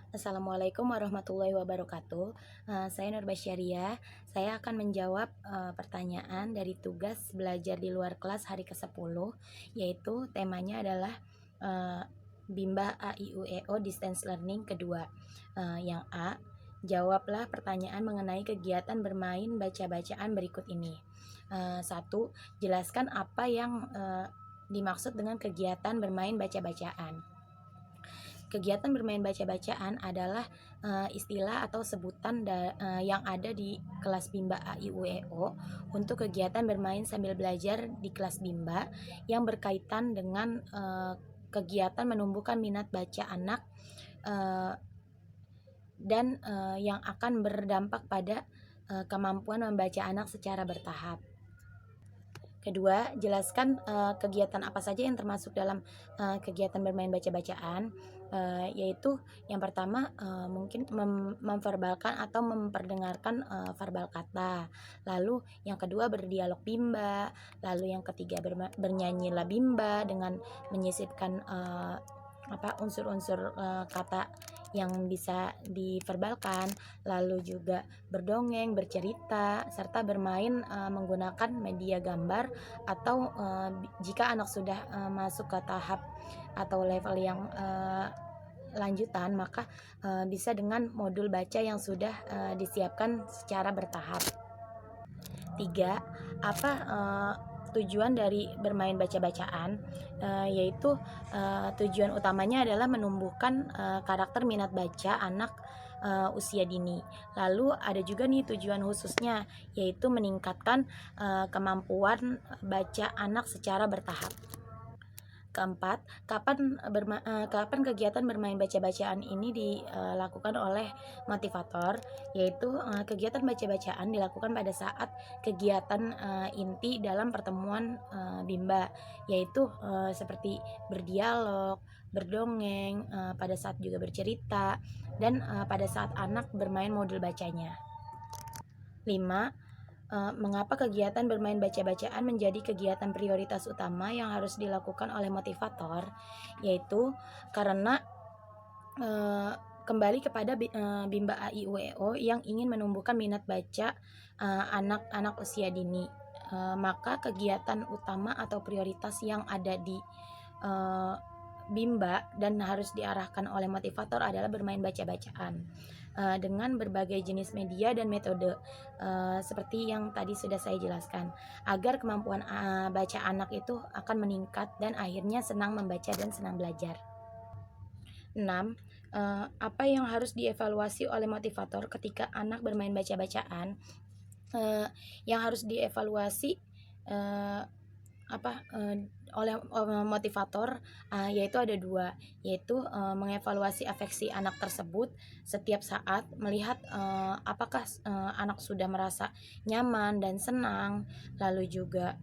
Assalamualaikum warahmatullahi wabarakatuh. Saya Nur Basyariah. Saya akan menjawab pertanyaan dari tugas belajar di luar kelas hari ke-10, yaitu temanya adalah eh, Bimba A I U E O Distance Learning kedua. Yang A, jawablah pertanyaan mengenai kegiatan bermain baca-bacaan berikut ini. Satu, jelaskan apa yang dimaksud dengan kegiatan bermain baca-bacaan. Kegiatan bermain baca-bacaan adalah istilah atau sebutan yang ada di kelas Bimba A I U E O untuk kegiatan bermain sambil belajar di kelas Bimba yang berkaitan dengan kegiatan menumbuhkan minat baca anak uh, dan yang akan berdampak pada kemampuan membaca anak secara bertahap. Kedua, jelaskan kegiatan apa saja yang termasuk dalam kegiatan bermain baca-bacaan, yaitu yang pertama mungkin memverbalkan atau memperdengarkan verbal kata. Lalu yang kedua berdialog bimba, lalu yang ketiga bernyanyilah bimba dengan menyisipkan unsur-unsur kata yang bisa diverbalkan, lalu juga berdongeng, bercerita, serta bermain menggunakan media gambar atau jika anak sudah masuk ke tahap atau level yang lanjutan, maka bisa dengan modul baca yang sudah disiapkan secara bertahap. 3. Apa tujuan dari bermain baca-bacaan? Yaitu tujuan utamanya adalah menumbuhkan karakter minat baca anak usia dini. Lalu ada juga nih tujuan khususnya, yaitu meningkatkan kemampuan baca anak secara bertahap. Keempat, kapan kegiatan bermain baca-bacaan ini dilakukan oleh motivator, yaitu kegiatan baca-bacaan dilakukan pada saat kegiatan inti dalam pertemuan Bimba, yaitu seperti berdialog, berdongeng, pada saat juga bercerita, dan pada saat anak bermain modul bacanya. 5. Mengapa kegiatan bermain baca-bacaan menjadi kegiatan prioritas utama yang harus dilakukan oleh motivator? Yaitu karena kembali kepada Bimba A I U E O yang ingin menumbuhkan minat baca anak-anak usia dini. Maka kegiatan utama atau prioritas yang ada di Bimba dan harus diarahkan oleh motivator adalah bermain baca-bacaan dengan berbagai jenis media dan metode seperti yang tadi sudah saya jelaskan, agar kemampuan baca anak itu akan meningkat dan akhirnya senang membaca dan senang belajar. 6. Apa yang harus dievaluasi oleh motivator ketika anak bermain baca-bacaan? Yang harus dievaluasi oleh motivator yaitu ada dua, yaitu mengevaluasi afeksi anak tersebut setiap saat, melihat apakah anak sudah merasa nyaman dan senang, lalu juga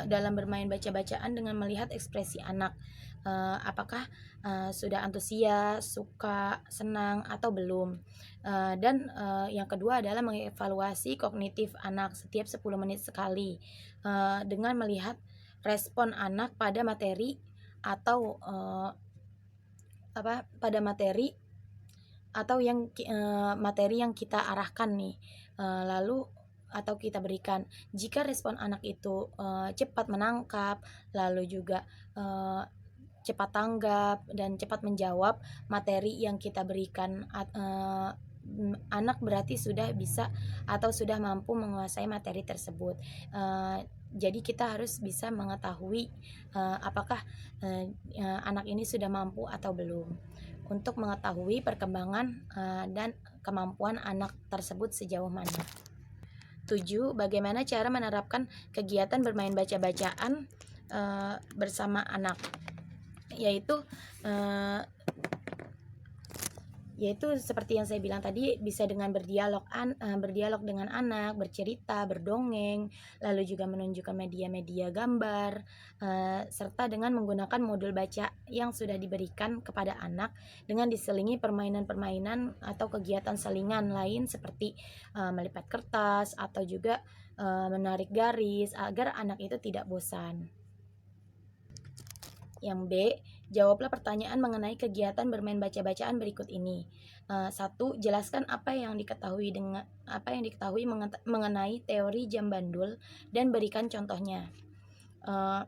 dalam bermain baca-bacaan dengan melihat ekspresi anak, apakah sudah antusias, suka, senang atau belum. Dan yang kedua adalah mengevaluasi kognitif anak setiap 10 menit sekali dengan melihat respon anak pada materi atau materi yang kita arahkan nih, lalu atau kita berikan. Jika respon anak itu cepat menangkap, lalu juga cepat tanggap dan cepat menjawab materi yang kita berikan, anak berarti sudah bisa atau sudah mampu menguasai materi tersebut. Jadi kita harus bisa mengetahui apakah anak ini sudah mampu atau belum, untuk mengetahui perkembangan dan kemampuan anak tersebut sejauh mana. 7. Bagaimana cara menerapkan kegiatan bermain baca-bacaan bersama anak? Yaitu seperti yang saya bilang tadi, bisa dengan berdialog dengan anak, bercerita, berdongeng, lalu juga menunjukkan media-media gambar, serta dengan menggunakan modul baca yang sudah diberikan kepada anak dengan diselingi permainan-permainan atau kegiatan selingan lain seperti melipat kertas atau juga menarik garis agar anak itu tidak bosan. Yang B, Jawablah pertanyaan mengenai kegiatan bermain baca-bacaan berikut ini. 1. Jelaskan apa yang diketahui mengenai teori jam bandul dan berikan contohnya. Eh,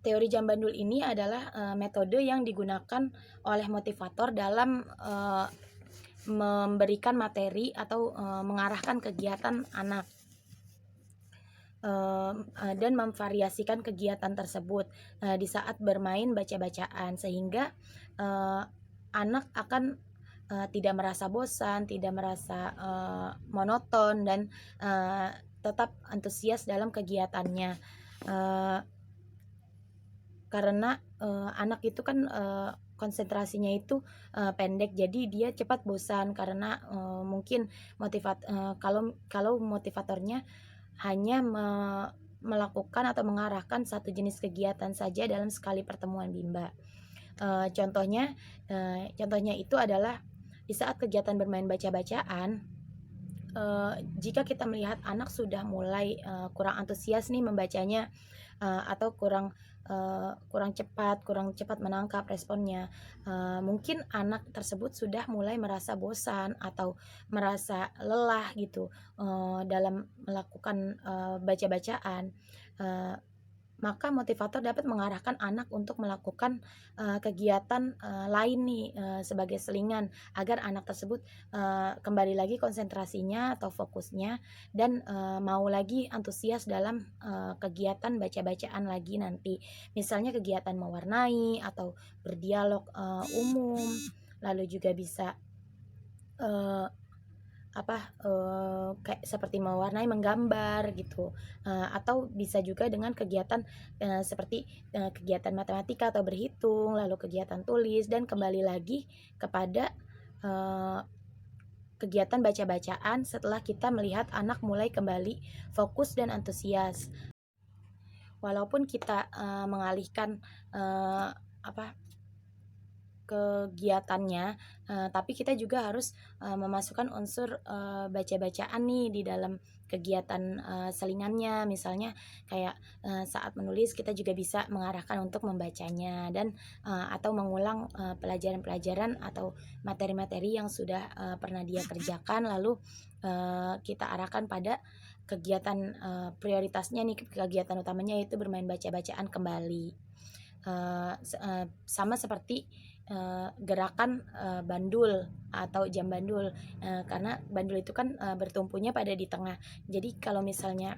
Teori jam bandul ini adalah metode yang digunakan oleh motivator dalam memberikan materi atau mengarahkan kegiatan anak dan memvariasikan kegiatan tersebut di saat bermain baca-bacaan, sehingga anak akan tidak merasa bosan, tidak merasa monoton, dan tetap antusias dalam kegiatannya. Karena anak itu kan konsentrasinya itu pendek, jadi dia cepat bosan karena mungkin kalau motivatornya hanya melakukan atau mengarahkan satu jenis kegiatan saja dalam sekali pertemuan bimba. Contohnya itu adalah di saat kegiatan bermain baca-bacaan, jika kita melihat anak sudah mulai kurang antusias nih membacanya, atau kurang cepat menangkap responnya, mungkin anak tersebut sudah mulai merasa bosan atau merasa lelah gitu dalam melakukan baca-bacaan. Maka motivator dapat mengarahkan anak untuk melakukan kegiatan lain nih sebagai selingan, agar anak tersebut kembali lagi konsentrasinya atau fokusnya, dan mau lagi antusias dalam kegiatan baca-bacaan lagi nanti. Misalnya kegiatan mewarnai atau berdialog umum, lalu juga bisa kayak seperti mewarnai, menggambar gitu, atau bisa juga dengan kegiatan seperti kegiatan matematika atau berhitung, lalu kegiatan tulis, dan kembali lagi kepada kegiatan baca-bacaan setelah kita melihat anak mulai kembali fokus dan antusias. Walaupun kita mengalihkan kegiatannya, tapi kita juga harus memasukkan unsur baca-bacaan nih di dalam kegiatan selingannya. Misalnya kayak saat menulis kita juga bisa mengarahkan untuk membacanya, dan atau mengulang pelajaran-pelajaran atau materi-materi yang sudah pernah dia kerjakan, lalu kita arahkan pada kegiatan prioritasnya nih, kegiatan utamanya yaitu bermain baca-bacaan kembali. Sama seperti gerakan bandul atau jam bandul, karena bandul itu kan bertumpunya pada di tengah. Jadi kalau misalnya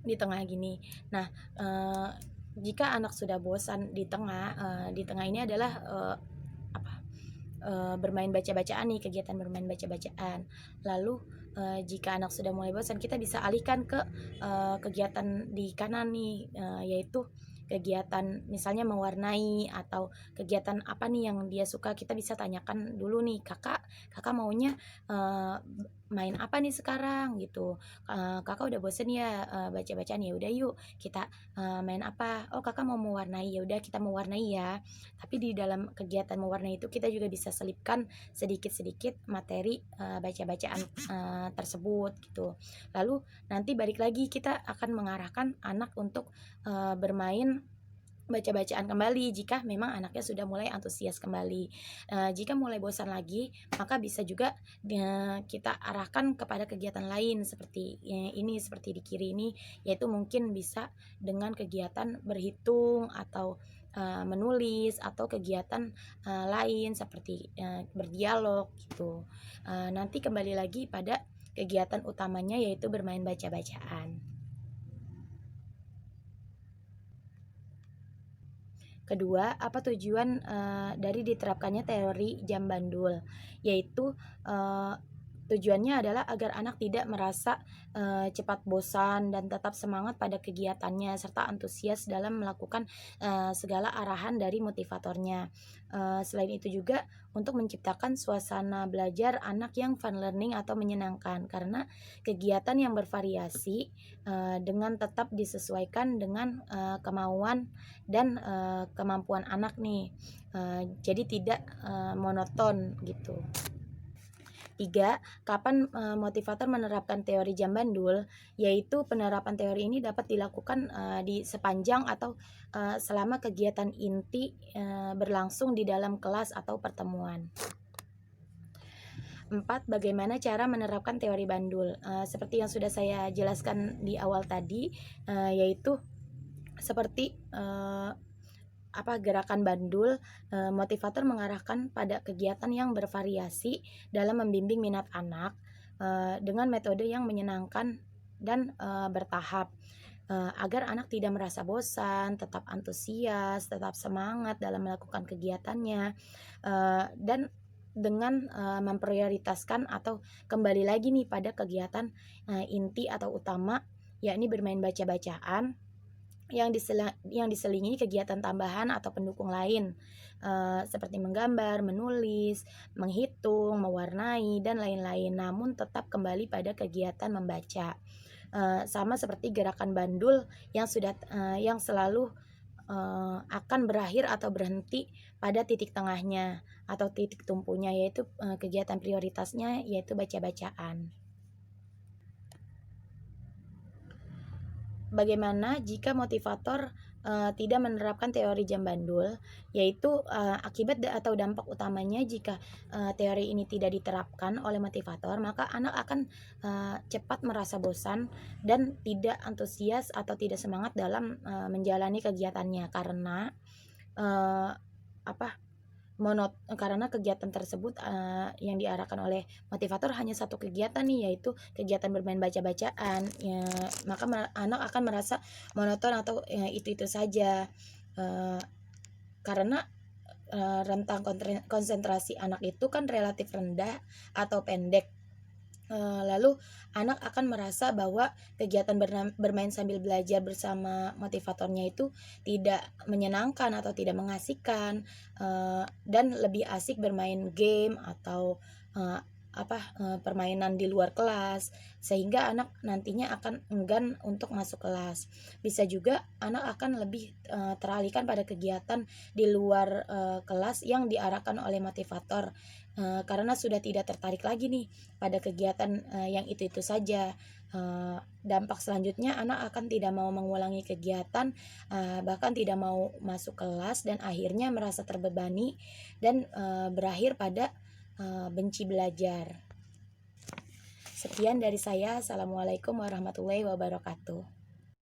di tengah gini, nah jika anak sudah bosan di tengah ini adalah bermain baca-bacaan nih, kegiatan bermain baca-bacaan. Lalu jika anak sudah mulai bosan, kita bisa alihkan ke kegiatan di kanan nih, yaitu kegiatan misalnya mewarnai atau kegiatan apa nih yang dia suka. Kita bisa tanyakan dulu nih, kakak maunya main apa nih sekarang gitu. Kakak udah bosen ya baca-bacaan, ya udah yuk kita main apa. Oh, kakak mau mewarnai, ya udah kita mewarnai ya. Tapi di dalam kegiatan mewarnai itu kita juga bisa selipkan sedikit-sedikit materi baca-bacaan tersebut gitu. Lalu nanti balik lagi kita akan mengarahkan anak untuk bermain baca-bacaan kembali jika memang anaknya sudah mulai antusias kembali. Jika mulai bosan lagi, maka bisa juga kita arahkan kepada kegiatan lain seperti seperti di kiri ini, yaitu mungkin bisa dengan kegiatan berhitung atau menulis, atau kegiatan lain seperti berdialog gitu. Nanti kembali lagi pada kegiatan utamanya yaitu bermain baca-bacaan. Kedua, apa tujuan dari diterapkannya teori jam bandul? Yaitu tujuannya adalah agar anak tidak merasa cepat bosan dan tetap semangat pada kegiatannya, serta antusias dalam melakukan segala arahan dari motivatornya. Selain itu juga untuk menciptakan suasana belajar anak yang fun learning atau menyenangkan, karena kegiatan yang bervariasi dengan tetap disesuaikan dengan kemauan dan kemampuan anak nih, jadi tidak monoton gitu. 3. Kapan motivator menerapkan teori jam bandul? Yaitu penerapan teori ini dapat dilakukan di sepanjang atau selama kegiatan inti berlangsung di dalam kelas atau pertemuan. 4. Bagaimana cara menerapkan teori bandul? Seperti yang sudah saya jelaskan di awal tadi, yaitu seperti gerakan bandul, motivator mengarahkan pada kegiatan yang bervariasi dalam membimbing minat anak dengan metode yang menyenangkan dan bertahap, agar anak tidak merasa bosan, tetap antusias, tetap semangat dalam melakukan kegiatannya, dan dengan memprioritaskan atau kembali lagi nih pada kegiatan inti atau utama, yakni bermain baca-bacaan yang diselingi kegiatan tambahan atau pendukung lain, seperti menggambar, menulis, menghitung, mewarnai, dan lain-lain, namun tetap kembali pada kegiatan membaca. Sama seperti gerakan bandul yang selalu akan berakhir atau berhenti pada titik tengahnya atau titik tumpunya, yaitu kegiatan prioritasnya yaitu baca-bacaan. Bagaimana jika motivator tidak menerapkan teori jam bandul? Yaitu akibat atau dampak utamanya jika teori ini tidak diterapkan oleh motivator, maka anak akan cepat merasa bosan dan tidak antusias atau tidak semangat dalam menjalani kegiatannya, karena karena kegiatan tersebut yang diarahkan oleh motivator hanya satu kegiatan nih, yaitu kegiatan bermain baca-bacaan, ya, maka anak akan merasa monoton atau itu-itu saja, karena rentang konsentrasi anak itu kan relatif rendah atau pendek. Lalu anak akan merasa bahwa kegiatan bermain sambil belajar bersama motivatornya itu tidak menyenangkan atau tidak mengasihkan, dan lebih asik bermain game atau permainan di luar kelas, sehingga anak nantinya akan enggan untuk masuk kelas. Bisa juga anak akan lebih teralihkan pada kegiatan di luar kelas yang diarahkan oleh motivator, karena sudah tidak tertarik lagi nih pada kegiatan yang itu-itu saja. Dampak selanjutnya, anak akan tidak mau mengulangi kegiatan, bahkan tidak mau masuk kelas, dan akhirnya merasa terbebani dan berakhir pada benci belajar. Sekian dari saya. Assalamualaikum warahmatullahi wabarakatuh.